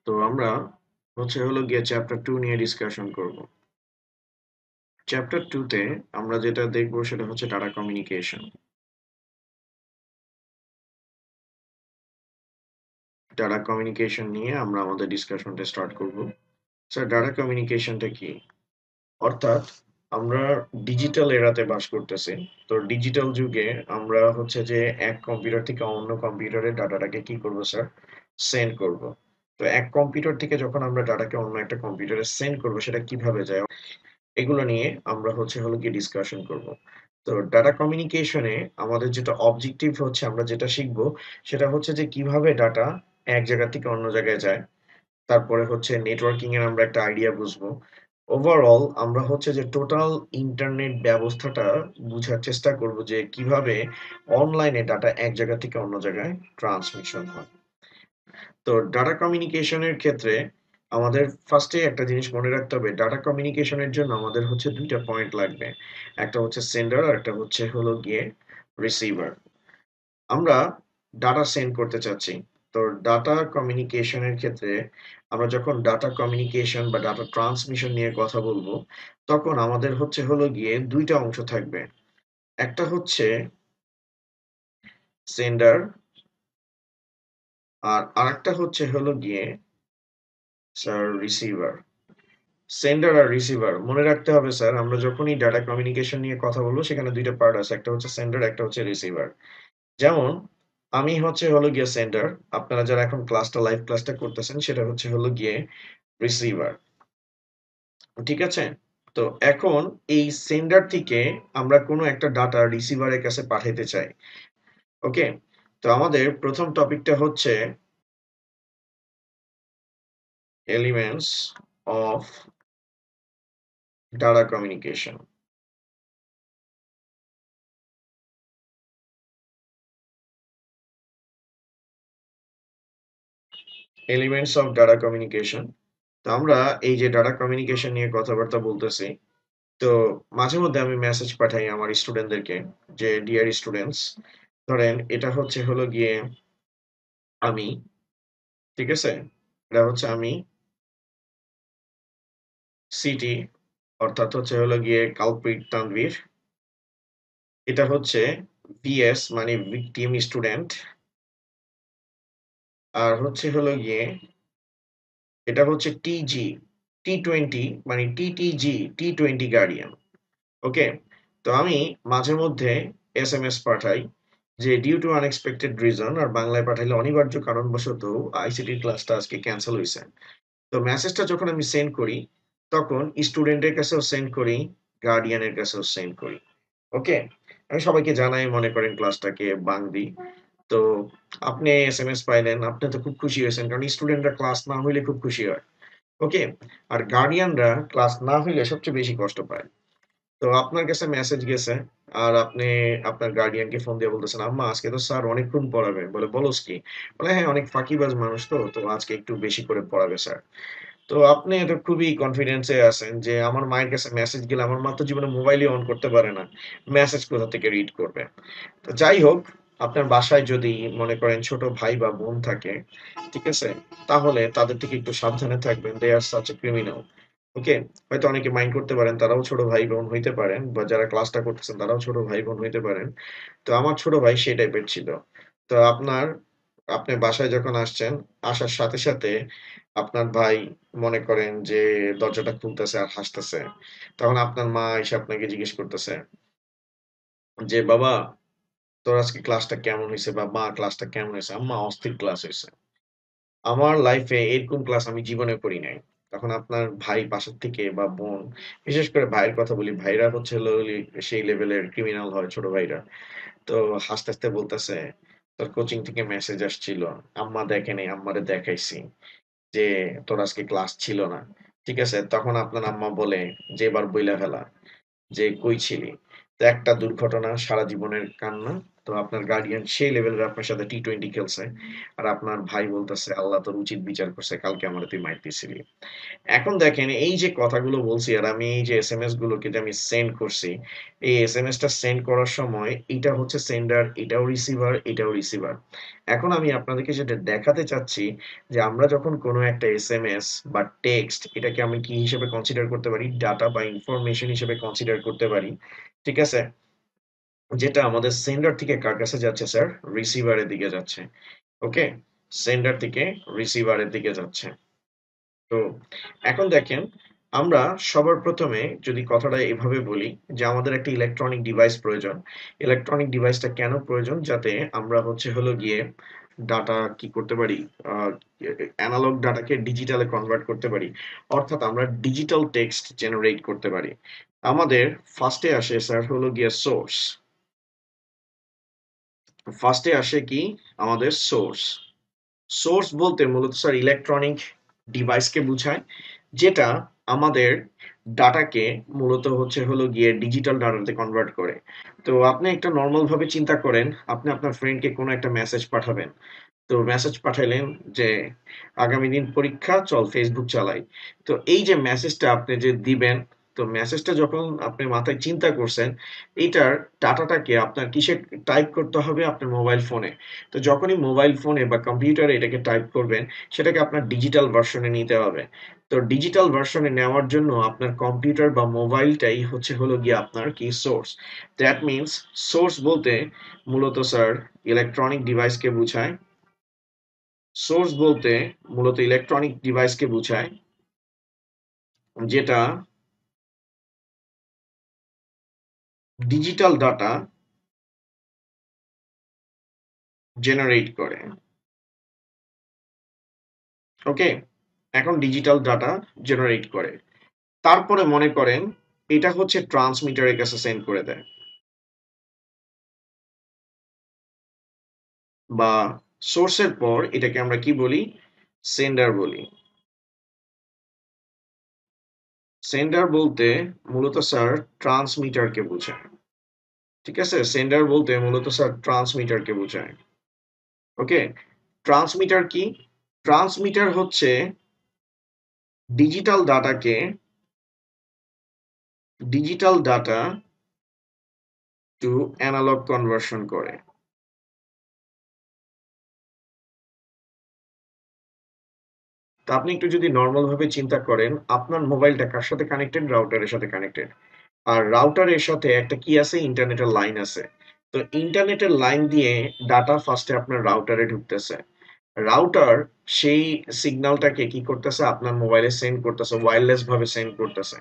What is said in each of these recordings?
তো আমরা হলো গিয়ে চ্যাপ্টার 2 নিয়ে ডিসকাশন করব। চ্যাপ্টার 2 তে আমরা যেটা দেখব সেটা হচ্ছে ডাটা কমিউনিকেশন। ডাটা কমিউনিকেশন নিয়ে আমরা আমাদের ডিসকাশনটা স্টার্ট করব। স্যার, ডাটা কমিউনিকেশনটা কি? অর্থাৎ আমরা ডিজিটাল এরাতে বাস করতেছি। তো ডিজিটাল যুগে আমরা যে এক কম্পিউটার থেকে অন্য কম্পিউটারে ডাটাটাকে কি করব স্যার? সেন্ড করব। তো এক কম্পিউটার থেকে যখন আমরা ডাটাকে অন্য একটা কম্পিউটারে সেন্ড করব সেটা কিভাবে যায়? এগুলো নিয়ে আমরা হলো গিয়ে ডিসকাশন করব। তো ডাটা কমিউনিকেশনে আমাদের যেটা অবজেক্টিভ আমরা যেটা শিখব সেটা যে কিভাবে ডাটা এক জায়গা থেকে অন্য জায়গায় যায়। তারপরে নেটওয়ার্কিং এর আমরা একটা আইডিয়া বুঝবো। ওভারঅল আমরা যে টোটাল ইন্টারনেট ব্যবস্থাটা বুঝার চেষ্টা করব যে কিভাবে অনলাইনে ডাটা এক জায়গা থেকে অন্য জায়গায় ট্রান্সমিশন হয়। তো ডাটা কমিউনিকেশনের ক্ষেত্রে আমাদের ফার্স্টে একটা জিনিস মনে রাখতে হবে, ডাটা কমিউনিকেশনের জন্য আমাদের দুইটা পয়েন্ট লাগবে। একটা সেন্ডার আর একটা হলো গিয়ে রিসিভার। আমরা ডাটা সেন্ড করতে চাচ্ছি। তো ডাটা কমিউনিকেশনের ক্ষেত্রে আমরা যখন ডাটা কমিউনিকেশন বা ডাটা ট্রান্সমিশন নিয়ে কথা বলবো, তখন আমাদের হলো গিয়ে দুইটা অংশ থাকবে। একটা সেন্ডার আর আরেকটা হলো গিয়ে স্যার রিসিভার। সেন্ডার আর রিসিভার মনে রাখতে হবে স্যার, আমরা যখনই ডাটা কমিউনিকেশন নিয়ে কথা বলবো সেখানে দুইটা পার্ট আছে, একটা সেন্ডার, একটা রিসিভার। যেমন আমি হলো গিয়ে সেন্ডার, আপনারা যারা এখন লাইভ ক্লাসটা করতেছেন সেটা হলো গিয়ে রিসিভার। ঠিক আছে? তো এখন এই সেন্ডার থেকে আমরা কোনো একটা ডাটা রিসিভারের কাছে পাঠাইতে চাই। ওকে? তো আমাদের প্রথম টপিকটা elements of data communication. Elements of data communication. তো আমরা এই যে ডাটা কমিউনিকেশন নিয়ে কথাবার্তা বলতেছি, তো মাঝে মধ্যে আমি মেসেজ পাঠাই আমার স্টুডেন্টদেরকে যে ডিয়ার স্টুডেন্টস, ধরেন এটা হলো গিয়ে আমি, ঠিক আছে? এটা আমি সিটি, অর্থাৎ হলো গিয়ে কালপ্রিট তানভীর। এটা ভিএস মানে ভিকটিম স্টুডেন্ট। আর হলো গিয়ে এটা টিজি, টি20 মানে টিটিজি, টি20 গার্ডিয়ান। ওকে? তো আমি মাঝে মধ্যে এসএমএস পাঠাই যে ডিউ টু আনএক্সপেক্টেড রিজন, আর বাংলায় পাঠাইলে অনিবার্য কারণবশত আইসিটির ক্লাসটা আজকে ক্যান্সেল হইছে। তো মেসেজটা যখন আমি সেন্ড করি তখন স্টুডেন্টের কাছেও সেন্ড করি, গার্ডিয়ানের কাছেও সেন্ড করি। ওকে? আমি সবাইকে জানাই মনে করেন ক্লাসটাকে বাং দিই। তো আপনি এসএমএস পাইলেন, আপনি তো খুব খুশি হয়েছেন কারণ স্টুডেন্টরা ক্লাস না হইলে খুব খুশি হয়। ওকে? আর গার্ডিয়ানরা ক্লাস না হইলে সবচেয়ে বেশি কষ্ট পায়। তো আপনার কাছে মেসেজ গেছে আর আপনি আপনার গার্ডিয়ানকে ফোন দিয়ে বলতেছেন, আম্মা আজকে তো স্যার অনেকক্ষণ পড়াবে। বলে, বলোস কি? বলে, হ্যাঁ, অনেক ফাঁকিবাজ মানুষ তো, তো আজকে একটু বেশি করে পড়াবে স্যার। তো আপনি তো খুবই কনফিডেন্সে আছেন যে আমার মায়ের কাছে মেসেজ গেলে আমার মা তো জীবনে মোবাইলই অন করতে পারে না। মেসেজ কোথা থেকে রিড করবে? তো যাই হোক, আপনার বাসায় যদি মনে করেন ছোট ভাই বা বোন থাকে, ঠিক আছে? তাহলে তাদের থেকে একটু সাবধানে থাকবেন। দে আর সাচ এ ক্রিমিনাল। ওকে? হয়তো অনেকে মাইন্ড করতে পারেন, তারাও ছোট ভাই-বোন হইতে পারেন বা যারা ক্লাসটা করতেছেন তারাও ছোট ভাই-বোন হইতে পারেন। তো আমার ছোট ভাই সেই টাইপের ছিল। তো আপনি বাসায় যখন আসছেন, আসার সাথে, সাথে আপনার ভাই মনে করেন যে দরজাটা খুলতেছে আর হাসতেছে। তখন আপনার মা এসে আপনাকে জিজ্ঞেস করতেছে যে, "বাবা, তোর আজকে ক্লাসটা কেমন হইছে?" বা "মা, ক্লাসটা কেমন হইছে?" "আম্মা, অস্থির ক্লাস হইছে।" আমার লাইফে এরকম ক্লাস আমি জীবনে করি নাই। তখন আপনার ভাই পাশের থেকে বা বোন, বিশেষ করে ভাইয়ের কথা বলি, ভাইরা হলো সেই লেভেলের ক্রিমিনাল হয় ছোট ভাইরা। তো হাসতে, হাসতে বলতেছে, "তোর কোচিং থেকে মেসেজ আসছিল। আম্মা দেখে নাই, আম্মারে দেখাইছি যে তোর আজকে ক্লাস ছিল না।" ঠিক আছে? তখন আপনার আম্মা বলে যে, "এবার বইলা ফেলা যে কই ছিলি?" তো একটা দুর্ঘটনা সারা জীবনের কান্না। তো আপনার গার্ডিয়ান সেই লেভেলের আপনার সাথে টি-20 খেলছে। আর আপনার ভাই বলতেছে, "আল্লাহ তোর উচিত বিচার করছে। কালকে আমারে তুই মাইর দিছিলি।" এখন দেখেন এই যে কথাগুলো বলছি আর আমি এই যে এসএমএস গুলোকে যে আমি সেন্ড করছি, এই এসএমএসটা সেন্ড করার সময় এটা হচ্ছে সেন্ডার, এটাও রিসিভার, এটাও রিসিভার। এখন আমি আপনাদেরকে যেটা দেখাতে চাচ্ছি যে আমরা যখন কোনো একটা এসএমএস বা টেক্সট এটাকে আমি কি হিসেবে কনসিডার করতে পারি? ডাটা বা ইনফরমেশন হিসেবে কনসিডার করতে পারি। ঠিক আছে? যেটা আমাদের সেন্ডার থেকে কার কাছে যাচ্ছে স্যার? রিসিভারের দিকে যাচ্ছে। ওকে? সেন্ডার থেকে রিসিভারের দিকে যাচ্ছে। তো এখন দেখেন আমরা সবার প্রথমে যদি কথাটা এভাবে বলি যে আমাদের একটা ইলেকট্রনিক ডিভাইস প্রয়োজন। ইলেকট্রনিক ডিভাইসটা কেন প্রয়োজন? যাতে আমরা হচ্ছে হলো গিয়ে ডাটা কি করতে পারি, অ্যানালগ ডাটাকে ডিজিটালে কনভার্ট করতে পারি, অর্থাৎ আমরা ডিজিটাল টেক্সট জেনারেট করতে পারি। আমাদের ফার্স্টে আসে স্যার হলো গিয়ে সোর্স। ফার্স্টে আসে কি আমাদের সোর্স। সোর্স বলতে মূলত স্যার ইলেকট্রনিক ডিভাইসকে বোঝায়, যেটা আমাদের ডাটাকে মূলত হচ্ছে হলো গিয়ে ডিজিটাল ডাটাতে কনভার্ট করে। তো আপনি একটা নরমাল ভাবে চিন্তা করেন, আপনি আপনার ফ্রেন্ডকে কোনো একটা মেসেজ পাঠাবেন। তো মেসেজ পাঠাইলেন যে আগামী দিন পরীক্ষা, চল ফেসবুক চালাই। তো এই যে মেসেজটা আপনি যে দিবেন, তো মেসেজটা যখন আপনি মাথায় চিন্তা করছেন, এইটার ডাটাটাকে আপনার কিসে টাইপ করতে হবে? আপনার মোবাইল ফোনে। তো যখনই মোবাইল ফোনে বা কম্পিউটারে এটাকে টাইপ করবেন, সেটাকে আপনার ডিজিটাল ভার্সনে নিতে হবে। তো ডিজিটাল ভার্সনে নেওয়ার জন্য আপনার কম্পিউটার বা মোবাইলটাই হচ্ছে হলো গিয়ে আপনার কি সোর্স। দ্যাট মিনস সোর্স বলতে মূলত স্যার ইলেকট্রনিক ডিভাইসকে বোঝায়। সোর্স বলতে মূলত ইলেকট্রনিক ডিভাইসকে বোঝায়, যেটা ডিজিটাল ডাটা জেনারেট করে। ওকে? এখন ডিজিটাল ডাটা জেনারেট করে। তারপরে মনে করেন এটা হচ্ছে ট্রান্সমিটারের কাছে সেন্ড করে দেয়, বা সোর্সের পর এটাকে আমরা কি বলি? সেন্ডার বলি। সেন্ডার বলতে মূলত স্যার ট্রান্সমিটারকে বোঝায়। ঠিক আছে? সেন্ডার বলতে মূলত স্যার ট্রান্সমিটারকে বোঝায়। ওকে? ট্রান্সমিটার কি? ট্রান্সমিটার হচ্ছে ডিজিটাল ডাটাকে digital data to analog conversion করে। তো আপনি একটু যদি নরমাল ভাবে চিন্তা করেন, আপনার মোবাইলটা কার সাথে কানেক্টেড? রাউটারের সাথে কানেক্টেড। আর রাউটারের সাথে একটা কি আছে? ইন্টারনেটের লাইন আছে। তো ইন্টারনেটের লাইন দিয়ে ডাটা ফার্স্টে আপনার রাউটারে ঢুকতেছে। রাউটার সেই সিগন্যালটাকে কি করতেছে? আপনার মোবাইলে সেন্ড করতেছে, ওয়্যারলেস ভাবে সেন্ড করতেছে।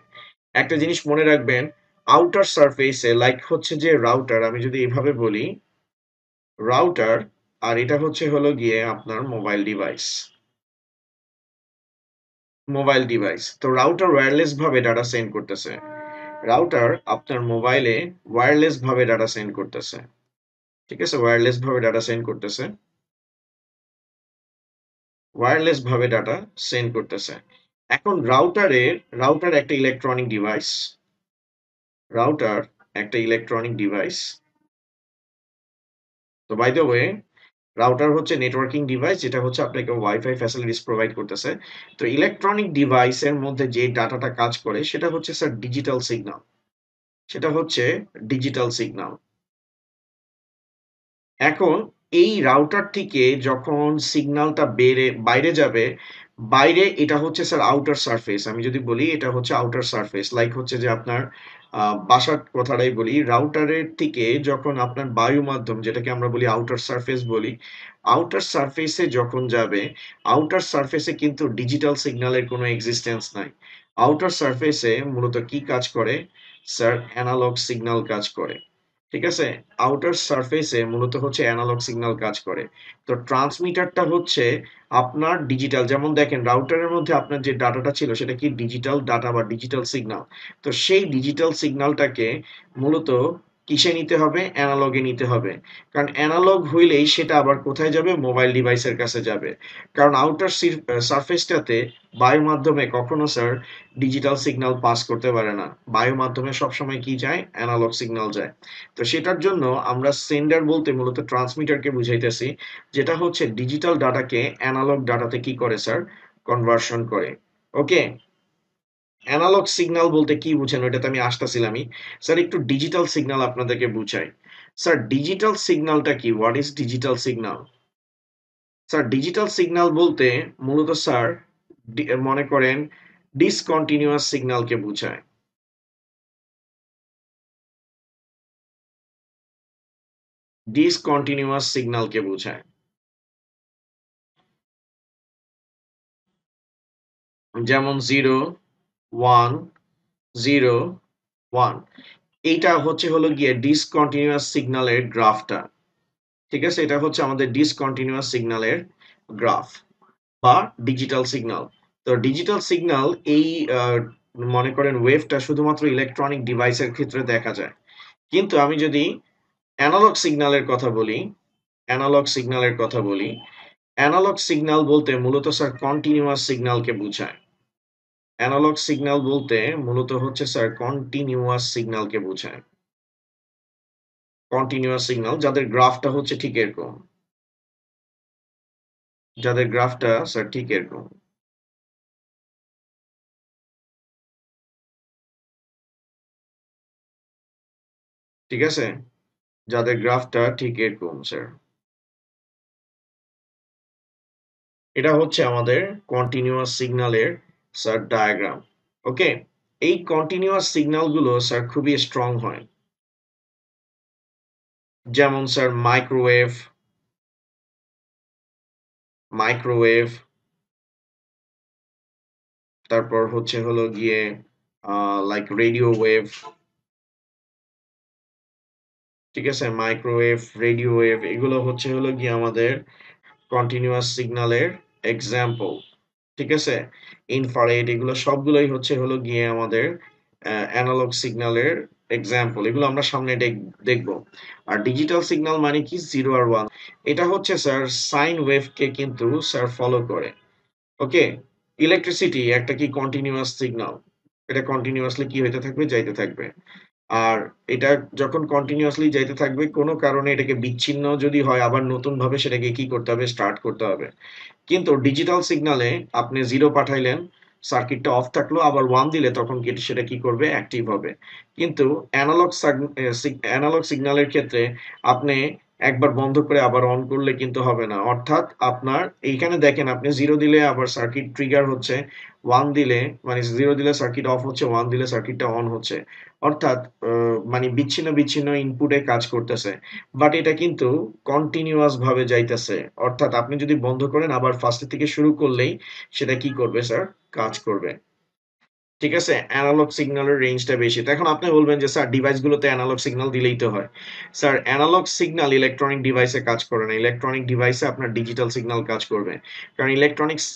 একটা জিনিস মনে রাখবেন, আউটার সারফেসে লাইক হচ্ছে যে রাউটার, আমি যদি এভাবে বলি রাউটার, আর এটা হচ্ছে হলো গিয়ে আপনার মোবাইল ডিভাইস। মোবাইল ডিভাইস তো রাউটার ওয়্যারলেস ভাবে ডাটা সেন্ড করতেছে। রাউটার আপনার মোবাইলে ওয়্যারলেস ভাবে ডাটা সেন্ড করতেছে। ঠিক আছে? ওয়্যারলেস ভাবে ডাটা সেন্ড করতেছে। ওয়্যারলেস ভাবে ডাটা সেন্ড করতেছে। এখন রাউটার একটা ইলেকট্রনিক ডিভাইস। রাউটার একটা ইলেকট্রনিক ডিভাইস। তো বাই দ্য ওয়ে, রাউটার হচ্ছে নেটওয়ার্কিং ডিভাইস, যেটা হচ্ছে আপনাকে ওয়াইফাই ফ্যাসিলিটিস প্রোভাইড করতেছে। তো ইলেকট্রনিক ডিভাইসের মধ্যে যে ডাটাটা কাজ করে সেটা হচ্ছে স্যার ডিজিটাল সিগন্যাল। সেটা হচ্ছে ডিজিটাল সিগন্যাল। এখন এই রাউটার থেকে যখন সিগন্যালটা বাইরে যাবে, বাইরে এটা হচ্ছে স্যার আউটার সারফেস। আমি যদি বলি এটা হচ্ছে আউটার সারফেস, লাইক হচ্ছে যে আপনার বাসার কথাটাই বলি, রাউটারের থেকে যখন আপনার বায়ু মাধ্যম, যেটাকে আমরা বলি আউটার সারফেস বলি, আউটার সারফেসে যখন যাবে, আউটার সারফেসে কিন্তু ডিজিটাল সিগন্যালের কোনো এক্সিস্টেন্স নাই। আউটার সারফেসে মূলত কি কাজ করে? স্যার অ্যানালগ সিগন্যাল কাজ করে। ঠিক আছে? আউটার সারফেসে মূলত হচ্ছে অ্যানালগ সিগন্যাল কাজ করে। তো ট্রান্সমিটারটা হচ্ছে আপনার ডিজিটাল, যেমন দেখেন রাউটারের মধ্যে আপনার যে ডাটাটা ছিল সেটা কি ডিজিটাল ডাটা বা ডিজিটাল সিগন্যাল। তো সেই ডিজিটাল সিগন্যালটাকে মূলত কিসে নিতে হবে? অ্যানালগে নিতে হবে। কারণ অ্যানালগ হইলেই সেটা আবার কোথায় যাবে? মোবাইল ডিভাইসের কাছে যাবে। কারণ আউটার সারফেসটাতে বায়ু মাধ্যমে কখনো স্যার ডিজিটাল সিগন্যাল পাস করতে পারে না। বায়ু মাধ্যমে সবসময় কি যায়? অ্যানালগ সিগন্যাল যায়। তো সেটার জন্য আমরা সেন্ডার বলতে মূলত ট্রান্সমিটারকে বুঝাইতেছি, যেটা হচ্ছে ডিজিটাল ডাটাকে অ্যানালগ ডাটাতে কি করে স্যার? কনভার্সন করে। ওকে? অ্যানালগ সিগন্যাল বলতে কি বুঝেন ওইটাতে আমি আসতেছিলামই। স্যার একটু ডিজিটাল সিগন্যাল আপনাদেরকে বুঝাই। স্যার ডিজিটাল সিগন্যালটা কি? What is digital signal? Sir digital signal বলতে মূলত স্যার মনে করেন ডিসকন্টিনিউয়াস সিগন্যালকে বুঝায়। ডিসকন্টিনিউয়াস সিগন্যালকে বুঝায়। যেমন 0, 1, 0, 1। এইটা হচ্ছে হলো গিয়ে ডিসকন্টিনিউয়াস সিগন্যালের গ্রাফটা। ঠিক আছে? এটা হচ্ছে আমাদের ডিসকন্টিনিউয়াস সিগন্যালের গ্রাফ বা ডিজিটাল সিগন্যাল। তো ডিজিটাল সিগন্যাল এই আহ, মনে করেন ওয়েভটা শুধুমাত্র ইলেকট্রনিক ডিভাইসের ক্ষেত্রে দেখা যায়। কিন্তু আমি যদি অ্যানালগ সিগন্যালের কথা বলি, অ্যানালগ সিগন্যালের কথা বলি, অ্যানালগ সিগন্যাল বলতে মূলত স্যার কন্টিনিউয়াস সিগন্যালকে বোঝায়। অ্যানালগ সিগন্যাল বলতে মূলত হচ্ছে স্যার কন্টিনিউয়াস সিগন্যালকে বোঝায়। কন্টিনিউয়াস সিগন্যাল যাদের গ্রাফটা হচ্ছে ঠিক এরকম, যাদের গ্রাফটা স্যার ঠিক এরকম। ঠিক আছে? যাদের গ্রাফটা ঠিক এরকম স্যার। এটা হচ্ছে আমাদের কন্টিনিউয়াস সিগন্যালের স্যার ডায়াগ্রাম। ওকে? এই কন্টিনিউয়াস সিগন্যালগুলো স্যার খুবই স্ট্রং হয়। যেমন স্যার মাইক্রোওয়েভ, মাইক্রোওয়েভ, তারপর হচ্ছে হলো গিয়ে লাইক রেডিও ওয়েভ। ঠিক আছে? মাইক্রোওয়েভ, রেডিও ওয়েভ এগুলো হচ্ছে হলো গিয়ে আমাদের কন্টিনিউয়াস সিগন্যালের এক্সাম্পল। ঠিক আছে? ইনফ্রারেড এগুলো সবগুলোই হচ্ছে হলো গিয়ে আমাদের অ্যানালগ সিগন্যালের এক্সাম্পল। এগুলো আমরা সামনে দেখব। আর ডিজিটাল সিগন্যাল মানে কি? 0 আর 1। এটা হচ্ছে স্যার সাইন ওয়েভকে কিন্তু স্যার ফলো করে। ওকে? ইলেকট্রিসিটি একটা কি কন্টিনিউয়াস সিগন্যাল। এটা কন্টিনিউয়াসলি কি হইতে থাকবে? যাইতে থাকবে। আর এটা যখন কন্টিনিউয়াসলি যাইতে থাকবে কোনো কারণে এটাকে বিচ্ছিন্ন যদি হয় আবার নতুন ভাবে সেটাকে কি করতে হবে? স্টার্ট করতে হবে। কিন্তু ডিজিটাল সিগনালে আপনি 0 পাঠাইলেন, সার্কিটটা অফ থাকলো, আবার 1 দিলে তখন সেটা কি করবে? অ্যাক্টিভ হবে। কিন্তু অ্যানালগ সিগন্যালের ক্ষেত্রে আপনি একবার বন্ধ করে আবার অন করলে কিন্তু হবে না। অর্থাৎ আপনার এইখানে দেখেন আপনি 0 দিলে আবার সার্কিট ট্রিগার হচ্ছে, 1 দিলে মানে 0 দিলে সার্কিট অফ হচ্ছে, 1 দিলে সার্কিটটা অন হচ্ছে। অর্থাৎ মানে বিচ্ছিন্ন, বিচ্ছিন্ন ইনপুটে কাজ করতেছে। বাট এটা কিন্তু কন্টিনিউয়াস ভাবে যাইতেছে। অর্থাৎ আপনি যদি বন্ধ করেন আবার ফার্স্ট থেকে শুরু করলেই সেটা কি করবে স্যার? কাজ করবে। ঠিক আছে? অ্যানালগ সিগন্যালের রেঞ্জটা বেশি। তো এখন আপনি বলবেন যে স্যার ডিভাইসগুলোতে অ্যানালগ সিগন্যাল দিলেই তো হয়। স্যার অ্যানালগ সিগন্যাল ইলেকট্রনিক ডিভাইসে কাজ করে না। ইলেকট্রনিক ডিভাইসে আপনার ডিজিটাল সিগন্যাল কাজ করবে। কারণ ইলেকট্রনিক্স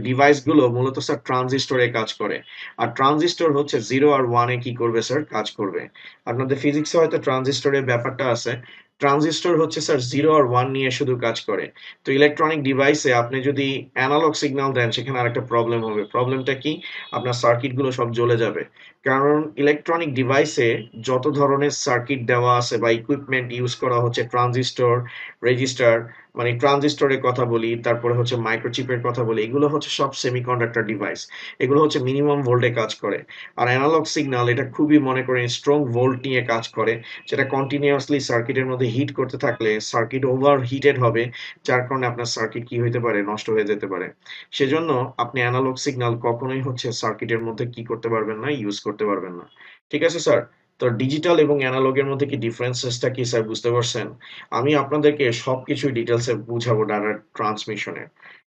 ডিভাইসগুলো মূলত স্যার ট্রানজিস্টরে কাজ করে। আর ট্রানজিস্টর হচ্ছে 0 আর 1 এ কি করবে স্যার? কাজ করবে। আপনাদের ফিজিক্সে হয়তো ট্রানজিস্টরের ব্যাপারটা আছে। ট্রানজিস্টর হচ্ছে স্যার 0 আর 1 নিয়ে শুধু কাজ করে। তো ইলেকট্রনিক ডিভাইসে আপনি যদি অ্যানালগ সিগন্যাল দেন সেখানে আরেকটা প্রবলেম হবে। প্রবলেমটা কি? আপনার সার্কিটগুলো সব জ্বলে যাবে। কারণ ইলেকট্রনিক ডিভাইসে যত ধরনের সার্কিট দেওয়া আছে বা ইকুইপমেন্ট ইউজ করা হচ্ছে ট্রানজিস্টর, রেজিস্টার, মানে ট্রানজিস্টরের কথা বলি, তারপরে হচ্ছে মাইক্রোচিপের কথা বলি, এগুলো হচ্ছে সব সেমিকন্ডাক্টর ডিভাইস। এগুলো হচ্ছে মিনিমাম ভোল্টে কাজ করে। আর অ্যানালগ সিগন্যাল এটা খুবই মনে করেন স্ট্রং ভোল্ট নিয়ে কাজ করে, যেটা কন্টিনিউয়াসলি সার্কিটের মধ্যে হিট করতে থাকলে সার্কিট ওভার হিটেড হবে, যার কারণে আপনার সার্কিট কি হইতে পারে? নষ্ট হয়ে যেতে পারে। সেজন্য আপনি অ্যানালগ সিগন্যাল কখনোই হচ্ছে সার্কিটের মধ্যে কি করতে পারবেন না? ইউজ করতে পারবেন না। ঠিক আছে স্যার? তো ডিজিটাল এবং অ্যানালগের মধ্যে কি ডিফারেন্সেসটা কি স্যার বুঝতে পারছেন? আমি আপনাদেরকে সবকিছুই ডিটেইলসে বুঝাবো ডাটা ট্রান্সমিশনে।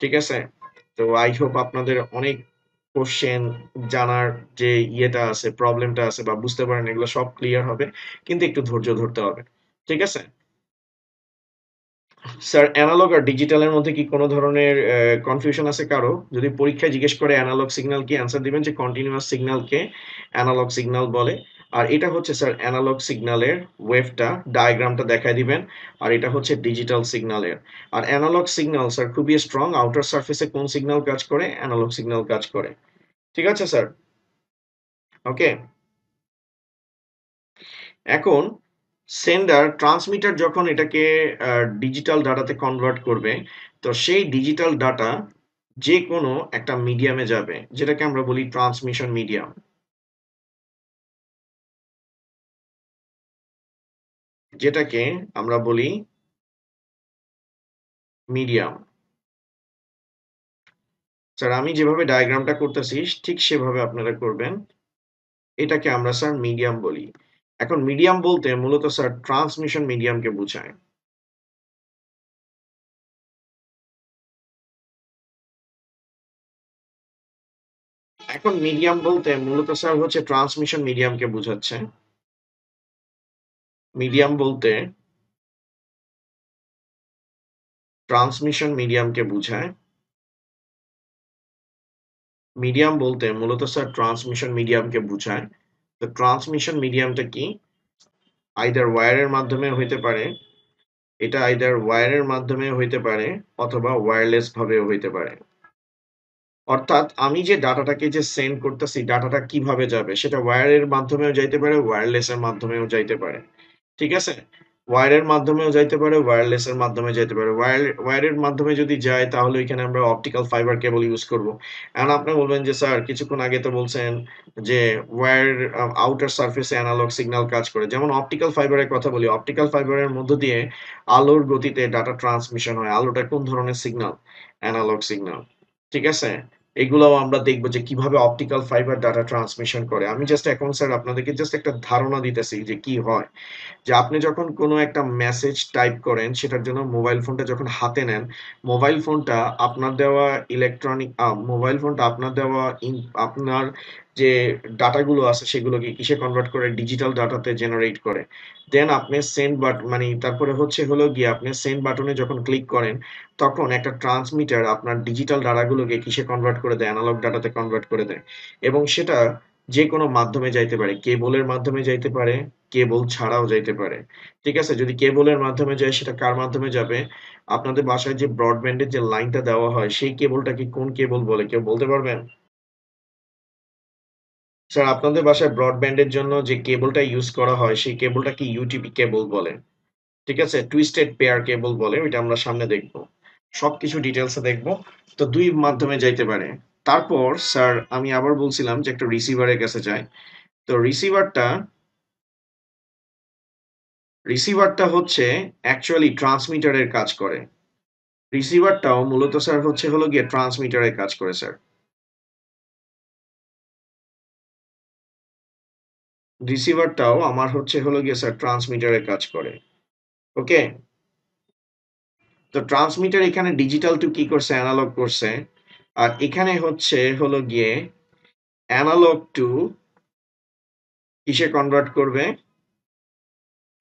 ঠিক আছে? তো আই হোপ আপনাদের অনেক কোশ্চেন জানার যে ইয়েটা আছে, প্রবলেমটা আছে বা বুঝতে পারেন এগুলো সব ক্লিয়ার হবে। কিন্তু একটু ধৈর্য ধরতে হবে। ঠিক আছে? স্যার অ্যানালগ আর ডিজিটালের মধ্যে কি কোনো ধরনের কনফিউশন আছে কারো? যদি পরীক্ষায় জিজ্ঞেস করে অ্যানালগ সিগন্যাল কি, অ্যান্সার দিবেন যে কন্টিনিউয়াস সিগন্যালকে অ্যানালগ সিগন্যাল বলে। আর এটা হচ্ছে স্যার অ্যানালগ সিগন্যালের ওয়েভটা, ডায়াগ্রামটা দেখায় দিবেন। আর এটা হচ্ছে ডিজিটাল সিগন্যালের। আর অ্যানালগ সিগন্যাল স্যার খুবই স্ট্রং। আউটার সারফেসে কোন সিগন্যাল কাজ করে? অ্যানালগ সিগন্যাল কাজ করে। ঠিক আছে স্যার? ওকে। এখন সেন্ডার ট্রান্সমিটার যখন এটাকে ডিজিটাল ডাটাতে কনভার্ট করবে, তো সেই ডিজিটাল ডাটা যে কোনো একটা মিডিয়ামে যাবে, যেটাকে আমরা বলি ট্রান্সমিশন মিডিয়াম। যেটাকে আমরা বলি মিডিয়াম। স্যার আমি যেভাবে ডায়াগ্রামটা করতেছি ঠিক সেভাবে আপনারা করবেন। এটাকে আমরা স্যার মিডিয়াম বলি। এখন মিডিয়াম বলতে মূলত স্যার ট্রান্সমিশন মিডিয়ামকে বোঝায়। এখন মিডিয়াম বলতে মূলত স্যার হচ্ছে ট্রান্সমিশন মিডিয়ামকে বোঝাচ্ছে। মিডিয়াম বলতে ট্রান্সমিশন মিডিয়ামকে বোঝায়। মিডিয়াম বলতে মূলত স্যার ট্রান্সমিশন মিডিয়ামকে বোঝায়। তো ট্রান্সমিশন মিডিয়ামটা কি? আইদার ওয়্যারের মাধ্যমে হইতে পারে, এটা আইদার ওয়্যারের মাধ্যমে হইতে পারে অথবা ওয়্যারলেস ভাবেও হইতে পারে। অর্থাৎ আমি যে ডাটাটাকে যে সেন্ড করতেছি, ডাটাটা কিভাবে যাবে? সেটা ওয়্যারের মাধ্যমেও যাইতে পারে, ওয়্যারলেসের মাধ্যমেও যাইতে পারে। ঠিক আছে? ওয়্যারের মাধ্যমেও যাইতে পারে, ওয়্যারলেসের মাধ্যমে যাইতে পারে। ওয়্যারের মাধ্যমে যদি যায় তাহলে ওইখানে আমরা অপটিক্যাল ফাইবার কেবল ইউজ করব। এখন আপনি বলবেন যে, "স্যার কিছুক্ষণ আগে তো বলছেন যে ওয়্যার আউটার সারফেসে অ্যানালগ সিগন্যাল কাজ করে।" যেমন অপটিক্যাল ফাইবারের কথা বলি। অপটিক্যাল ফাইবারের মধ্য দিয়ে আলোর গতিতে ডাটা ট্রান্সমিশন হয়। আলোটা কোন ধরনের সিগন্যাল? Analog signal. ঠিক আছে? এগুলাও আমরা দেখব যে কিভাবে অপটিক্যাল ফাইবার ডাটা ট্রান্সমিশন করে। আমি জাস্ট এখন স্যার আপনাদেরকে জাস্ট একটা ধারণা দিতেছি যে কি হয়। যে আপনি যখন কোনো একটা মেসেজ টাইপ করেন সেটার জন্য মোবাইল ফোনটা যখন হাতে নেন, মোবাইল ফোনটা আপনার দেওয়া ইলেকট্রনিক মোবাইল ফোনটা আপনার দেওয়া আপনার যে ডাটাগুলো আছে সেগুলোকে কিসে কনভার্ট করে? ডিজিটাল ডাটাতে জেনারেট করে। দেন আপনি সেন্ড মানে তারপরে হচ্ছে হলো গিয়ে আপনি সেন্ড বাটনে যখন ক্লিক করেন, তখন একটা ট্রান্সমিটার আপনার ডিজিটাল ডাটাগুলোকে কিসে কনভার্ট করে দেয়? অ্যানালগ ডাটাতে কনভার্ট করে দেয়। এবং সেটা যেকোনো মাধ্যমে যাইতে পারে। কেবলের মাধ্যমে যাইতে পারে, কেবল ছাড়াও যাইতে পারে। ঠিক আছে? যদি কেবলের মাধ্যমে যায় সেটা কার মাধ্যমে যাবে? আপনাদের বাসায় যে ব্রডব্যান্ডের যে লাইনটা দেওয়া হয় সেই কেবলটাকে কোন কেবল বলে কেউ বলতে পারবেন? স্যার আপনাদের বাসায় ব্রডব্যান্ডের জন্য যে কেবলটা ইউজ করা হয় সেই কেবলটা কি ইউটিপি কেবল বলে। ঠিক আছে? টুইস্টেড পেয়ার কেবল বলে। ওইটা আমরা সামনে দেখব। সবকিছু ডিটেইলস এ দেখব। তো ২ মাধ্যমে যাইতে পারে। তারপর স্যার আমি আবার বলছিলাম যে একটা রিসিভারের কাছে যায়। তো রিসিভারটা হচ্ছে অ্যাকচুয়ালি ট্রান্সমিটারের কাজ করে। রিসিভারটাও মূলত স্যার হচ্ছে হলো গিয়ে ট্রান্সমিটারের কাজ করে স্যার। রিসিভারটাও আমার হচ্ছে হলো গিয়ে স্যার ট্রান্সমিটারের কাজ করে। ওকে? তো ট্রান্সমিটার এখানে ডিজিটাল টু কি করছে? এনালগ করছে। আর এখানে হচ্ছে হলো গিয়ে এনালগ টু কিসে কনভার্ট করবে?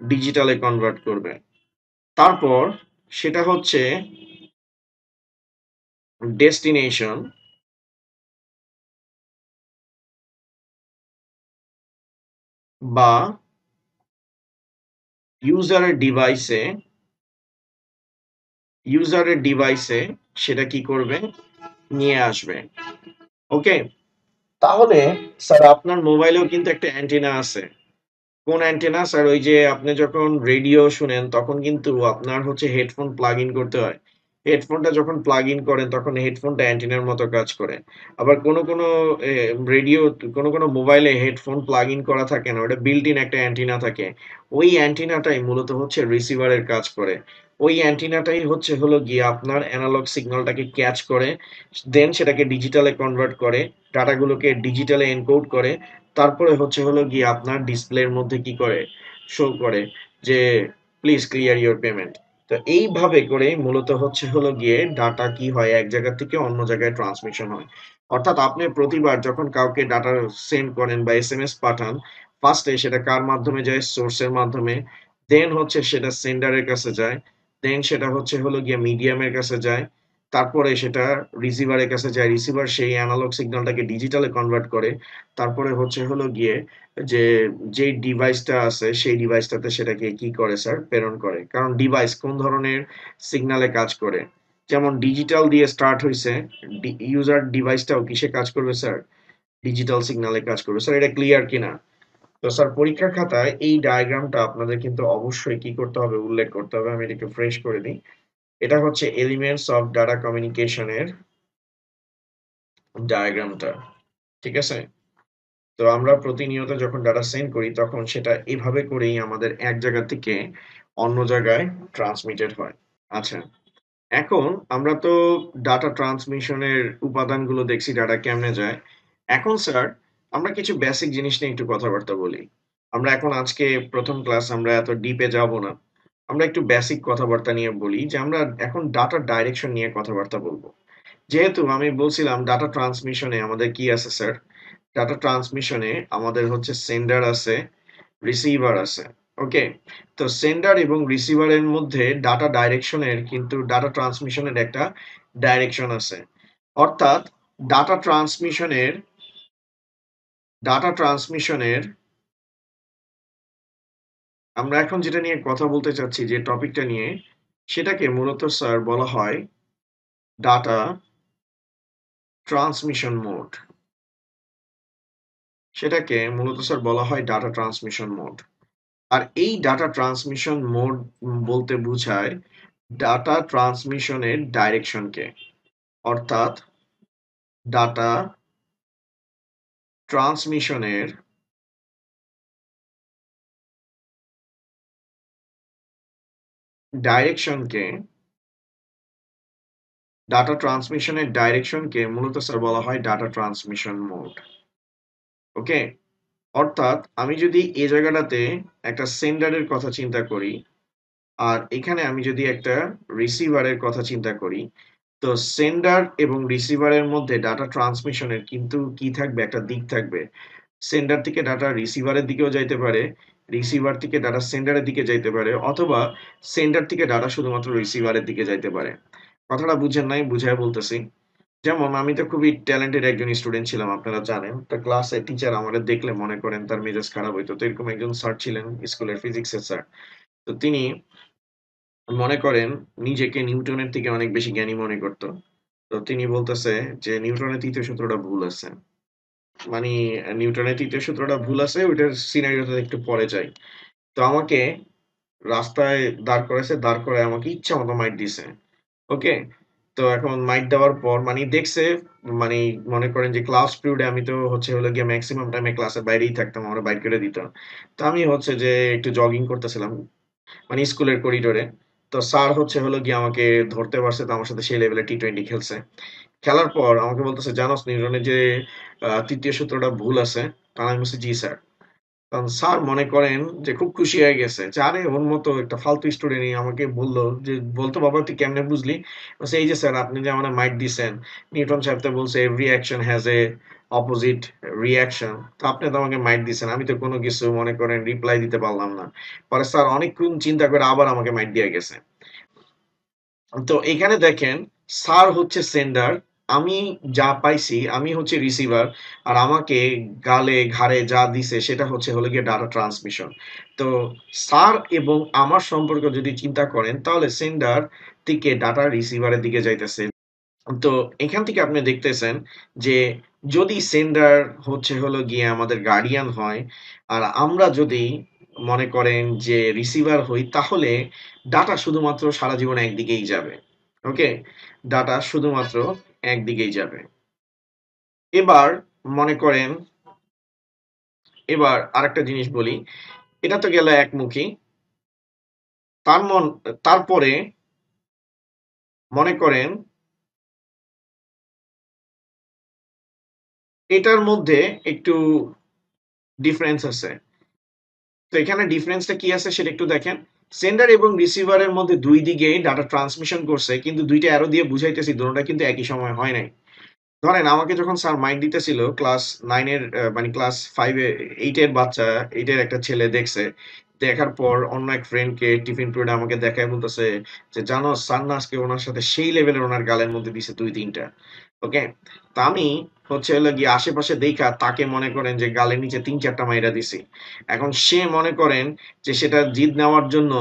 ডিজিটালে কনভার্ট করবে। তারপর সেটা হচ্ছে ডেস্টিনেশন বা ইউজারের ডিভাইসে সেটা কি করবে? নিয়ে আসবে। ওকে? তাহলে স্যার আপনার মোবাইলেও কিন্তু একটা অ্যান্টেনা আছে। কোন অ্যান্টেনা? স্যার ওই যে আপনি যখন রেডিও শুনেন তখন কিন্তু আপনার হচ্ছে হেডফোন প্লাগ ইন করতে হয়। হেডফোনটা যখন প্লাগ ইন করেন তখন হেডফোনটা অ্যান্টেনার মতো কাজ করে। আবার কোনো এ রেডিও কোনো মোবাইলে হেডফোন প্লাগ ইন করা থাকে না। ওটা বিল্ট ইন একটা অ্যান্টেনা থাকে। ওই অ্যান্টেনাটাই মূলত হচ্ছে রিসিভারের কাজ করে। ওই অ্যান্টেনাটাই হচ্ছে হলো গিয়ে আপনার এনালগ সিগন্যালটাকে ক্যাচ করে, দেন সেটাকে ডিজিটালে কনভার্ট করে, ডাটাগুলোকে ডিজিটালে এনকোড করে, তারপরে হচ্ছে হলো গিয়ে আপনার ডিসপ্লের মধ্যে কি করে? শো করে যে প্লিজ ক্লিয়ার ইওর পেমেন্ট। তো এইভাবে করে মূলত হচ্ছে হলো গিয়ে ডাটা কি হয় এক জায়গা থেকে অন্য জায়গায় ট্রান্সমিশন হয়। অর্থাৎ আপনি প্রতিবার যখন কাউকে ডাটা সেন্ড করেন বা এসএমএস পাঠান, ফার্স্টে সেটা কার মাধ্যমে যায়? সোর্সের মাধ্যমে। দেন হচ্ছে সেটা সেন্ডারের কাছে যায়। দেন সেটা হচ্ছে হলো গিয়ে মিডিয়ামের কাছে যায়। তারপরে সেটা রিসিভারের কাছে যায়, রিসিভার সেই অ্যানালগ সিগন্যালটাকে ডিজিটালে কনভার্ট করে, তারপরে হচ্ছে হলো গিয়ে যে যেই ডিভাইসটা আছে সেই ডিভাইসটাতে সেটাকে কি করে স্যার, প্রেরণ করে। কারণ ডিভাইস কোন ধরনের সিগন্যালে কাজ করে, যেমন ডিজিটাল দিয়ে স্টার্ট হয়েছে, ইউজার ডিভাইসটাও কিসে কাজ করবে স্যার, ডিজিটাল সিগন্যালে কাজ করবে। স্যার এটা ক্লিয়ার কিনা? তো স্যার পরীক্ষার খাতায় এই ডায়াগ্রামটা আপনাদের কিন্তু অবশ্যই কি করতে হবে, উল্লেখ করতে হবে। আমি এটা একটু ফ্রেশ করে দিই। এটা হচ্ছে এলিমেন্টস অফ ডাটা কমিউনিকেশনের ডায়াগ্রামটা, ঠিক আছে? তো আমরা প্রতিনিয়ত যখন ডাটা সেন্ড করি তখন সেটা এভাবে করেই আমাদের এক জায়গা থেকে অন্য জায়গায় ট্রান্সমিটেড হয়। আচ্ছা, এখন আমরা তো ডাটা ট্রান্সমিশনের উপাদানগুলো দেখছি, ডাটা কেমনে যায়। এখন স্যার আমরা কিছু বেসিক জিনিস নিয়ে একটু কথাবার্তা বলি। আমরা এখন আজকে প্রথম ক্লাস, আমরা এত ডিপে যাব না। আমরা একটু বেসিক কথাবার্তা নিয়ে বলি যে আমরা এখন ডাটা ডাইরেকশন নিয়ে কথাবার্তা বলবো। যেহেতু আমি বলছিলাম ডাটা ট্রান্সমিশনে আমাদের কি আছে স্যার, ডাটা ট্রান্সমিশনে আমাদের হচ্ছে সেন্ডার আছে, রিসিভার আছে। ওকে, তো সেন্ডার এবং রিসিভারের মধ্যে ডাটা ডাইরেকশনের কিন্তু ডাটা ট্রান্সমিশনের একটা ডাইরেকশন আছে। অর্থাৎ ডাটা ট্রান্সমিশনের ডাটা ট্রান্সমিশনের আমরা এখন যেটা নিয়ে কথা বলতে চাচ্ছি, যে টপিকটা নিয়ে, সেটাকে মূলত স্যার বলা হয় ডাটা ট্রান্সমিশন মোড। সেটাকে মূলত স্যার বলা হয় ডাটা ট্রান্সমিশন মোড। আর এই ডাটা ট্রান্সমিশন মোড বলতে বোঝায় ডাটা ট্রান্সমিশনের ডাইরেকশনকে। অর্থাৎ ডাটা ট্রান্সমিশনের ডাইরেকশনকে ডাটা ট্রান্সমিশনের ডাইরেকশনকে মূলত স্যার বলা হয় ডাটা ট্রান্সমিশন মোড। ওকে, অর্থাৎ আমি যদি এই জায়গাটাতে একটা সেন্ডারের কথা চিন্তা করি, আর এখানে আমি যদি একটা রিসিভারের কথা চিন্তা করি, তো সেন্ডার এবং রিসিভারের মধ্যে ডাটা ট্রান্সমিশনের কিন্তু কি থাকবে, একটা দিক থাকবে। সেন্ডার থেকে ডাটা রিসিভারের দিকেও যাইতে পারে, রিসিভার থেকে ডাটা সেন্ডারের দিকে যাইতে পারে, অথবা সেন্ডার থেকে ডাটা শুধুমাত্র রিসিভারের দিকে যাইতে পারে। কথাটা বুঝেন নাই? বুঝায় বলতেছি। যেমন আমি তো খুবই ট্যালেন্টেড একজন স্টুডেন্ট ছিলাম, আপনারা জানেন। তো ক্লাসে টিচার আমাদের দেখলে মনে করেন তার মেজাজ খারাপ হইতো। তো এরকম একজন স্যার ছিলেন, স্কুলের ফিজিক্সের স্যার। তো তিনি মনে করেন নিজেকে নিউটনের থেকে অনেক বেশি জ্ঞানী মনে করতো। তো তিনি বলতেছে যে নিউটনের তৃতীয় সূত্রটা ভুল আছে। মানে নিউটনের তৃতীয় সূত্রটা ভুল আছে, ওইটার সিনারিওটা একটু পরে যাই। তো আমাকে রাস্তায় দাঁড় করাইছে, দাঁড় করায় আমাকে ইচ্ছা মতো মাইর দিছে। ওকে, তো এখন মাইর দেওয়ার পর মানে দেখছে, মানে মনে করেন যে ক্লাস পিরিয়ডে আমি তো হচ্ছে হলো গিয়ে ম্যাক্সিমাম টাইমে ক্লাসের বাইরেই থাকতাম, আমরা বাইর করে দিত। তো আমি হচ্ছে যে একটু জগিং করতেছিলাম, মানে স্কুলের করিডোরে। তো স্যার হচ্ছে হলো গিয়ে আমাকে ধরতে পারছে, তো আমার সাথে সেই লেভেলে টি-20 খেলছে। খেলার পর আমাকে বলতেছে, জানোস নিউটনের যে তৃতীয় সূত্রটা ভুল আছে? তখন আমি বলছি, জি স্যার। কারণ স্যার মনে করেন যে খুব খুশি হয়ে গেছে যে আরে ওর মতো একটা ফালতু স্টুডেন্ট আমাকে বললো, যে বলতো বাবা তুই কেমনে বুঝলি? বলছে এই যে স্যার আপনি যে আমার মাইট দিছেন, নিউটন সাহেব তো বলছে every action has a opposite reaction. তো আপনি তো আমাকে মাইট দিছেন, আমি তো কোনো কিছু মনে করেন রিপ্লাই দিতে পারলাম না। পরে স্যার অনেকক্ষণ চিন্তা করে আবার আমাকে মাইট দিয়ে গেছে। তো এখানে দেখেন, স্যার হচ্ছে সেন্ডার, আমি যা পাইছি আমি হচ্ছে রিসিভার, আর আমাকে গালে ঘাড়ে যা দিছে সেটা হচ্ছে হলো গিয়ে ডাটা ট্রান্সমিশন। তো স্যার এবং আমার সম্পর্ক যদি চিন্তা করেন, তাহলে সেন্ডার থেকে ডাটা রিসিভারের দিকে যাইতেছে। তো এখান থেকে আপনি দেখতেছেন যে যদি সেন্ডার হচ্ছে হলো গিয়ে আমাদের গার্ডিয়ান হয়, আর আমরা যদি মনে করেন যে রিসিভার হই, তাহলে ডাটা শুধুমাত্র সারা জীবন একদিকেই যাবে। ওকে, ডাটা শুধুমাত্র একদিকেই যাবে। এবার মনে করেন, এবার আরেকটা জিনিস বলি, এটা তো গেল একমুখী। তারপরে মনে করেন এটার মধ্যে একটু ডিফারেন্স আছে। তো এখানে ডিফারেন্সটা কি আছে সেটা একটু দেখেন। সেন্ডার এবং রিসিভারের মধ্যে দুই দিকে ডাটা ট্রান্সমিশন করছে, কিন্তু দুইটা অ্যারো দিয়ে বুঝাইতেছি দুটোটা কিন্তু একই সময় হয় নাই। ধরেন আমাকে যখন স্যার মাইক দিতেছিল ক্লাস 9 এর মানে ক্লাস 5 এ 8 এর বাচ্চা, 8 এর একটা ছেলে দেখছে দেখার পর অন্য এক ফ্রেন্ডকে টিফিন পিরিয়ডে আমাকে দেখায় বলতেছে যে, "জানো স্যার না আজকে ওনার সাথে সেই লেভেলের ওনার গালের মধ্যে দিছে ২-৩ টা।" ওকে? তো আমি হচ্ছে হলো গিয়ে আশেপাশে দেইখা তাকে মনে করেন যে গালের নিচে ৩-৪ টা মাইরা দিছি। এখন সে মনে করেন যে সেটা জিদ নেওয়ার জন্য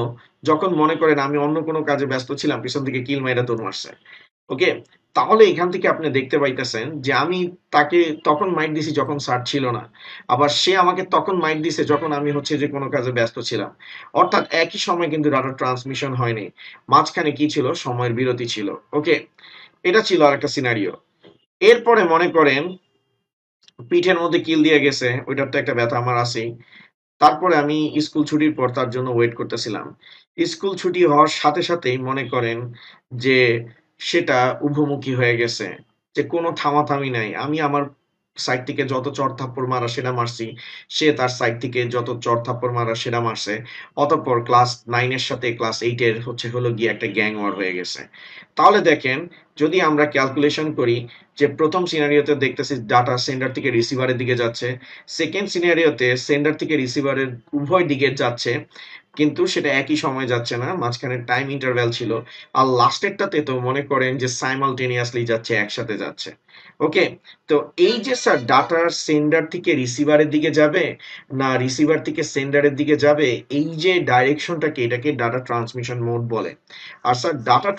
যখন মনে করেন আমি অন্য কোনো কাজে ব্যস্ত ছিলাম, পিছন থেকে কিল মাইরা দৌড় মারছে। ওকে? তাহলে এখান থেকে আপনি দেখতে পাইতেছেন যে আমি তাকে তখন মাইর দিছি যখন স্যার ছিল না। আবার সে আমাকে তখন মাইর দিছে যখন আমি হচ্ছে যে কোনো কাজে ব্যস্ত ছিলাম। অর্থাৎ একই সময়ে কিন্তু ডাটা ট্রান্সমিশন হয়নি। মাঝখানে কি ছিল? সময়ের বিরতি ছিল। ওকে? এটা ছিল আরেকটা সিনারিও। এরপরে মনে করেন পিঠের মধ্যে কিল দিয়ে গেছে। ওইটার তো একটা ব্যথা আমার আছেই। তারপরে আমি স্কুল ছুটির পর তার জন্য ওয়েট করতেছিলাম। স্কুল ছুটি হওয়ার সাথে সাথেই মনে করেন যে সেটা উভমুখী হয়ে গেছে। যে কোনো থামাথামি নাই। আমি আমার সাইড থেকে যত চড়-থাপ্পড় মারা সেটা মারছি। সে তার সাইড থেকে যত চড়-থাপ্পড় মারা সেটা মারছে। অতঃপর ক্লাস 9 এর সাথে ক্লাস 8 এর হচ্ছে হলো গিয়ে একটা গ্যাং ওয়ার হয়ে গেছে। তাহলে দেখেন যদি আমরা ক্যালকুলেশন করি যে ১ম সিনারিওতে দেখতেছি ডাটা সেন্ডার থেকে রিসিভারের দিকে যাচ্ছে। 2nd সিনারিওতে সেন্ডার থেকে রিসিভারের উভয় দিকে যাচ্ছে। কিন্তু সেটা একই সময়ে যাচ্ছে না। মাঝখানে টাইম ইন্টারভ্যাল ছিল। আর লাস্টেরটাতে তো মনে করেন যে সাইমালটেনিয়াসলি যাচ্ছে, একসাথে যাচ্ছে। ওকে? তো এই যে স্যার ডাটার সেন্ডার থেকে রিসিভারের দিকে যাবে, না রিসিভার থেকে সেন্ডারের দিকে যাবে, এই যে ডাইরেকশনটাকে এটাকে ডাটা ট্রান্সমিশন মোড বলে। আর স্যার ডাটা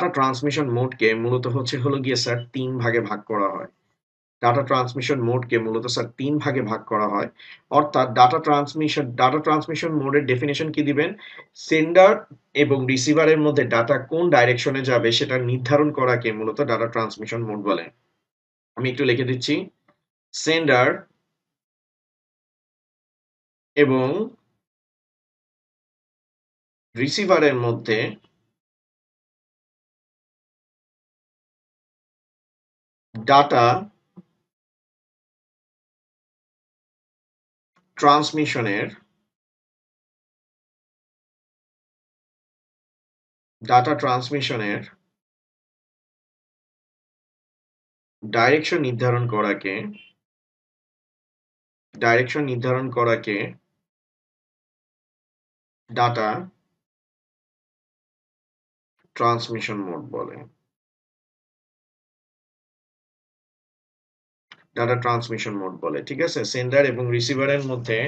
ট্রান্সমিশন মোডকে মূলত হচ্ছে হলো গিয়ে স্যার ৩ ভাগে ভাগ করা হয়। মূলত স্যার ৩ ভাগে ভাগ করা হয়। অর্থাৎ ডাটা ট্রান্সমিশন মোডের ডেফিনিশন কি দিবেন? সেন্ডার এবং রিসিভারের মধ্যে ডাটা কোন ডাইরেকশনে যাবে সেটা নির্ধারণ করাকে মূলত ডাটা ট্রান্সমিশন মোড বলে। আমি একটু লিখে দিচ্ছি। সেন্ডার এবং রিসিভারের মধ্যে ডাটা ট্রান্সমিশনের ডাটা ট্রান্সমিশনের ডাইরেকশন নির্ধারণ করাকে ডাটা ট্রান্সমিশন মোড বলে। ঠিক আছে? সেন্ডার এবং রিসিভারের মধ্যে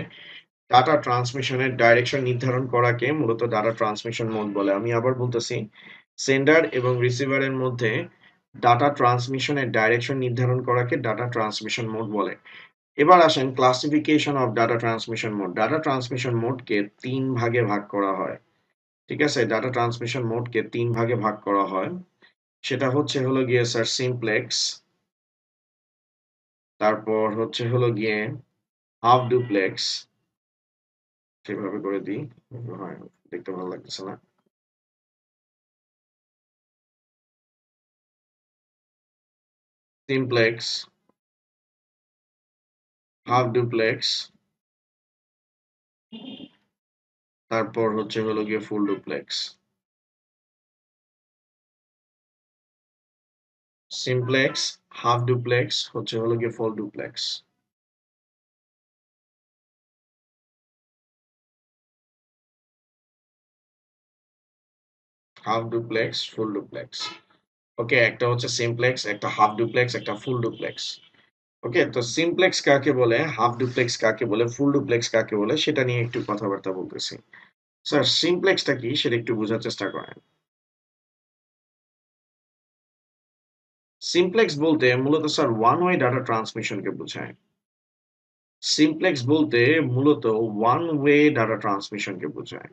ডাটা ট্রান্সমিশনের ডাইরেকশন নির্ধারণ করাকে মূলত ডাটা ট্রান্সমিশন মোড বলে। আমি আবার বলতেছি, সেন্ডার এবং রিসিভারের মধ্যে ডাটা ট্রান্সমিশনের ডাইরেকশন নির্ধারণ করাকে ডাটা ট্রান্সমিশন মোড বলে। এবার আসেন classification of data transmission mode. Data transmission মোডকে ৩ ভাগে ভাগ করা হয়। ঠিক আছে? ডাটা ট্রান্সমিশন মোডকে ৩ ভাগে ভাগ করা হয়। সেটা হচ্ছে হলো গিয়ে স্যার সিমপ্লেক্স, তারপর হচ্ছে হলো গিয়ে হাফ ডুপ্লেক্স, সেভাবে করে দিই। হয়, দেখতে ভালো লাগতেছে না। সিমপ্লেক্স, হাফ ডুপ্লেক্স, তারপর হচ্ছে হলো গিয়ে full duplex. Simplex, half duplex হচ্ছে হলো গিয়ে full duplex. Half duplex, full duplex. Okay, একটা হচ্ছে সিমপ্লেক্স, একটা হাফ ডুপ্লেক্স, একটা ফুল ডুপ্লেক্স। ওকে, তো সিমপ্লেক্স কাকে বলে, হাফ ডুপ্লেক্স কাকে বলে, ফুল ডুপ্লেক্স কাকে বলে সেটা নিয়ে একটু কথাবার্তা বলতেছি। স্যার সিমপ্লেক্সটা কি সেটা একটু বোঝার চেষ্টা করেন। সিমপ্লেক্স বলতে মূলত স্যার ওয়ান ওয়ে ডাটা ট্রান্সমিশনকে বোঝায়। সিমপ্লেক্স বলতে মূলত ওয়ান ওয়ে ডাটা ট্রান্সমিশনকে বোঝায়।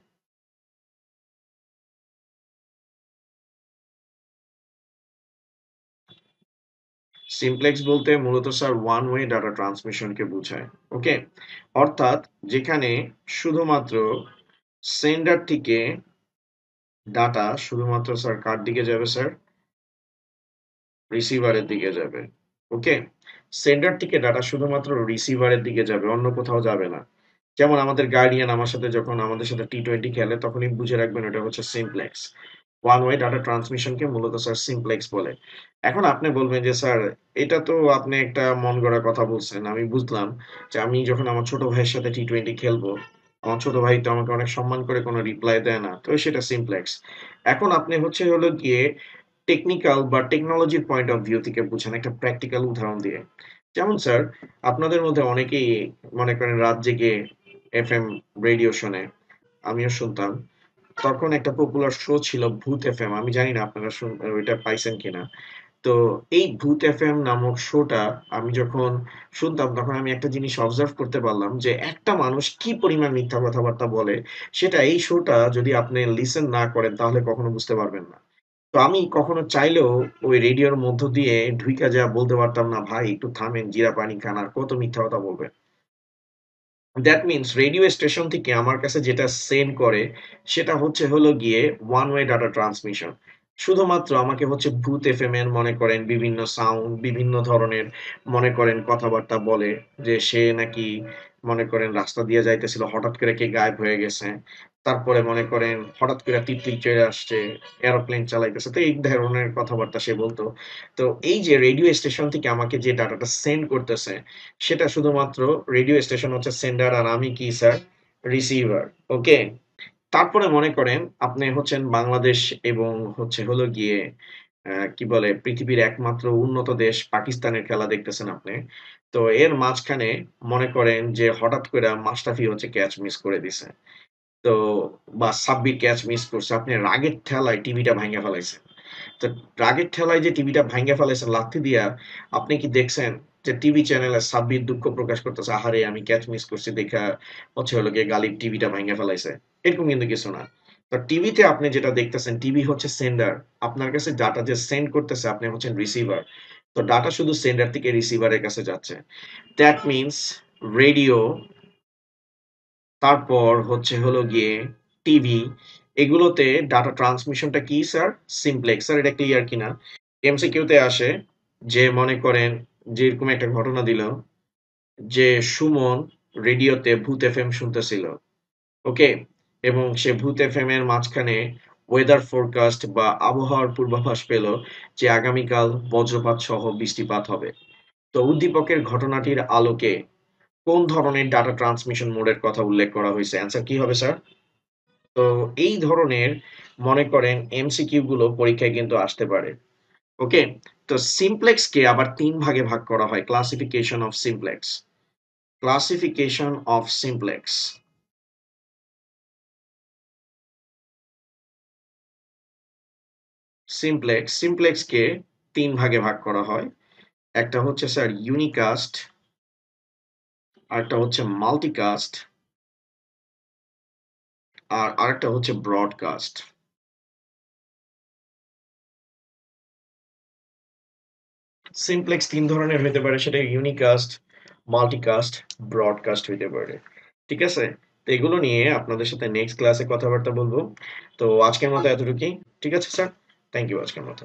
সিমপ্লেক্স বলতে মূলত স্যার ওয়ান ওয়ে ডাটা ট্রান্সমিশনকে বোঝায়। ওকে, অর্থাৎ যেখানে শুধুমাত্র সেন্ডার থেকে ডাটা শুধুমাত্র স্যার কার দিকে যাবে স্যার? রিসিভারের দিকে যাবে। ওকে, সেন্ডার থেকে ডাটা শুধুমাত্র রিসিভারের দিকে যাবে, অন্য কোথাও যাবে না। যেমন আমাদের গার্ডিয়ান আমার সাথে যখন আমাদের সাথে টি-20 খেলে তখনই বুঝে রাখবেন এটা হচ্ছে সিমপ্লেক্স। ওয়ান ওয়ে ডাটা ট্রান্সমিশনকে মূলত স্যার সিমপ্লেক্স বলে। এখন আপনি বলবেন যে স্যার এটা তো আপনি একটা মন গড়া কথা বলছেন। আমি বুঝলাম যে আমি যখন আমার ছোট ভাইয়ের সাথে টি-20 খেলবো, আমার ছোট ভাই তো আমাকে অনেক সম্মান করে কোনো রিপ্লাই দেয় না। তো সেটা সিমপ্লেক্স। এখন আপনি হচ্ছে হলো গিয়ে টেকনিক্যাল বা টেকনোলজির পয়েন্ট অফ ভিউ থেকে বুঝেন একটা প্র্যাকটিক্যাল উদাহরণ দিয়ে। যেমন স্যার আপনাদের মধ্যে অনেকেই মনে করেন রাত জেগে এফএম রেডিও শোনে। আমিও শুনতাম। তখন একটা পপুলার শো ছিল ভূত এফএম। আমি জানি না আপনারা ওইটা পাইছেন কিনা। তো এই ভূত এফএম নামক শোটা আমি যখন শুনতাম তখন আমি একটা জিনিস অবজার্ভ করতে পারলাম যে একটা মানুষ কি পরিমাণ মিথ্যা কথাবার্তা বলে সেটা এই শোটা যদি আপনি লিসেন না করেন তাহলে কখনো বুঝতে পারবেন না। তো আমি কখনো চাইলেও ওই রেডিওর মধ্য দিয়ে ঢুইকা যা বলতে পারতাম না ভাই একটু থামেন জিরা পানি খান আর কত মিথ্যা কথা বলবেন। দ্যাট মিনস রেডিও স্টেশন থেকে আমার কাছে যেটা সেন্ড করে সেটা হচ্ছে হলো গিয়ে ওয়ান ওয়ে ডাটা ট্রান্সমিশন। শুধুমাত্র আমাকে হচ্ছে ভূত এফএম এর মনে করেন বিভিন্ন সাউন্ড বিভিন্ন ধরনের মনে করেন কথাবার্তা বলে যে সে নাকি মনে করেন রাস্তা দিয়ে যাইতেছিল হঠাৎ করে কে গায়েব হয়ে গেছে। তারপরে মনে করেন হঠাৎ করে টিকলিক চলে আসছে, এরোপ্লেন চালাইতেছে। তো এই ধরনের কথাবার্তা সে বলতো। তো এই যে রেডিও স্টেশন থেকে আমাকে যে ডাটাটা সেন্ড করতেছে সেটা শুধুমাত্র রেডিও স্টেশন হচ্ছে সেন্ডার আর আমি কি স্যার রিসিভার। ওকে, তারপরে মনে করেন আপনি হচ্ছেন বাংলাদেশ এবং হচ্ছে হলো গিয়ে কি বলে পৃথিবীর একমাত্র উন্নত দেশ পাকিস্তানের খেলা দেখতেছেন আপনি। তো এর মাঝখানে মনে করেন যে হঠাৎ করে মাশরাফি হচ্ছে ক্যাচ মিস করে দিছে। তো বা সাব্বির ক্যাচ মিস করছে আপনি রাগের ঠেলায় টিভিটা ভাঙে ফেলাইছেন। তো রাগের ঠেলায় যে টিভিটা ভাঙ্গা ফেলাইছেন লাথি দিয়া, আপনি কি দেখছেন যে টিভি চ্যানেলে সাব্বির দুঃখ প্রকাশ করতেছে, আহারে আমি ক্যাচ মিস করছি দেখা হচ্ছে হলো গিয়ে গালিব টিভিটা ভাঙ্গা ফেলাইছে। এরকম কিন্তু কিছু না। তো টিভিতে আপনি যেটা দেখতেছেন, টিভি হচ্ছে সেন্ডার। আপনার কাছে ডাটা যে সেন্ড করতেছে আপনি হচ্ছেন রিসিভার। তো ডাটা শুধু সেন্ডার থেকে রিসিভারের কাছে যাচ্ছে। দ্যাট মিনস রেডিও, তারপর হচ্ছে হলো গিয়ে টিভি, এগুলোতে ডাটা ট্রান্সমিশনটা কি স্যার? সিমপ্লেক্স। স্যার এটা ক্লিয়ার কিনা? এমসিকিউতে আসে যে মনে করেন যে এরকম একটা ঘটনা দিল যে সুমন রেডিওতে ভূত এফএম শুনতেছিল। ওকে, এবং সে ভূত এফএম এর মাঝখানে ওয়েদার ফোরকাস্ট বা আবহাওয়ার পূর্বাভাস পেল যে আগামীকাল বজ্রপাত সহ বৃষ্টিপাত হবে। তো উদ্দীপকের ঘটনাটির আলোকে কোন ধরনের ডাটা ট্রান্সমিশন মোডের কথা উল্লেখ করা হয়েছে? অ্যান্সার কি হবে স্যার? তো এই ধরনের মনে করেন এমসিকিউ গুলো পরীক্ষায় কিন্তু আসতে পারে। ওকে, তো সিমপ্লেক্স কে আবার তিন ভাগে ভাগ করা হয়। Classification of simplex, classification of simplex, simplex কে তিন ভাগে ভাগ করা হয়। একটা হচ্ছে স্যার ইউনিকাস্ট, আরেকটা হচ্ছে মাল্টিকাস্ট, আর আরেকটা হচ্ছে ব্রডকাস্ট। সিমপ্লেক্স তিন ধরনের হইতে পারে, সেটা ইউনিকাস্ট, মাল্টিকাস্ট, ব্রডকাস্ট হইতে পারে। ঠিক আছে, তো এগুলো নিয়ে আপনাদের সাথে নেক্সট ক্লাসে কথাবার্তা বলবো। তো আজকের মতো এতটুকুই। ঠিক আছে স্যার, থ্যাংক ইউ আজকের মতো।